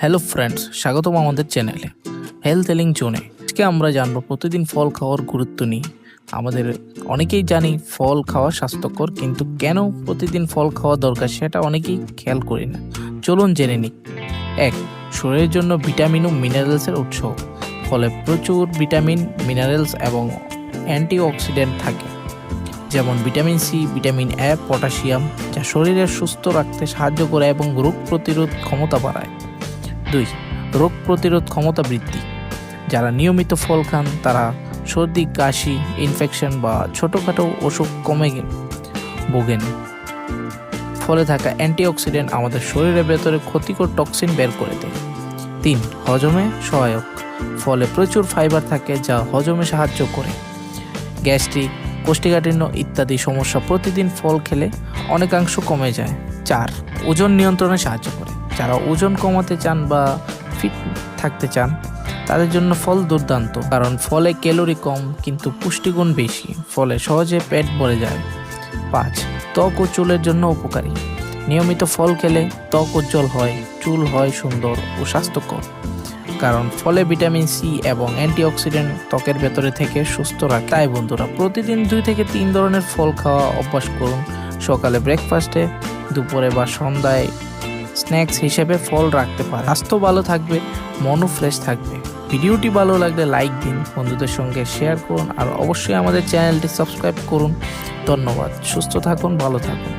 Hello friends, স্বাগতম আমাদের চ্যানেলে হেলথ হেলিং জোনে। আজকে আমরা জানবো প্রতিদিন ফল খাওয়ার গুরুত্ব নিয়ে। আমাদের অনেকেই জানি ফল খাওয়া স্বাস্থ্যকর, কিন্তু কেন প্রতিদিন ফল খাওয়া দরকার সেটা অনেকেই খেয়াল করি না। চলুন জেনে নিই। 1. শরীরের জন্য ভিটামিন ও মিনারেলসের উৎস। ফলে প্রচুর ভিটামিন, মিনারেলস এবং অ্যান্টিঅক্সিডেন্ট থাকে, যেমন vitamin C, vitamin A, potassium, যা শরীরের সুস্থ রাখতে সাহায্য করে এবং রোগ প্রতিরোধ ক্ষমতা বাড়ায়। 2. রোগ প্রতিরোধ ক্ষমতা বৃদ্ধি। যারা নিয়মিত ফল খান তারা সর্দি, কাশি, ইনফেকশন বা ছোটোখাটো অসুখ কমে ভোগেন। ফলে থাকা অ্যান্টিঅক্সিডেন্ট আমাদের শরীরের ভেতরে ক্ষতিকর টক্সিন বের করে দেয়। 3. হজমে সহায়ক। ফলে প্রচুর ফাইবার থাকে যা হজমে সাহায্য করে। গ্যাস্ট্রিক, কোষ্ঠীকাঠিন্য ইত্যাদি সমস্যা প্রতিদিন ফল খেলে অনেকাংশ কমে যায়। 4. ওজন নিয়ন্ত্রণে সাহায্য করে। যারা ওজন কমাতে চান বা ফিট থাকতে চান তাদের জন্য ফল দুর্দান্ত, কারণ ফলে ক্যালোরি কম কিন্তু পুষ্টিগুণ বেশি, ফলে সহজে পেট ভরে যায়। 5. ত্বক ও চুলের জন্য উপকারী। নিয়মিত ফল খেলে ত্বক উজ্জ্বল হয়, চুল হয় সুন্দর ও স্বাস্থ্যকর, কারণ ফলে ভিটামিন সি এবং অ্যান্টিঅক্সিডেন্ট ত্বকের ভেতরে থেকে সুস্থ রাখে। তাই বন্ধুরা, প্রতিদিন 2 থেকে 3 ধরনের ফল খাওয়া অভ্যাস করুন। সকালে ব্রেকফাস্টে, দুপুরে বা সন্ধ্যায় স্ন্যাক্স হিসেবে ফল রাখতে পারেন। স্বাস্থ্য ভালো থাকবে, মনও ফ্রেশ থাকবে। ভিডিওটি ভালো লাগলে লাইক দিন, বন্ধুদের সঙ্গে শেয়ার করুন আর অবশ্যই আমাদের চ্যানেলটি সাবস্ক্রাইব করুন। ধন্যবাদ। সুস্থ থাকুন, ভালো থাকুন।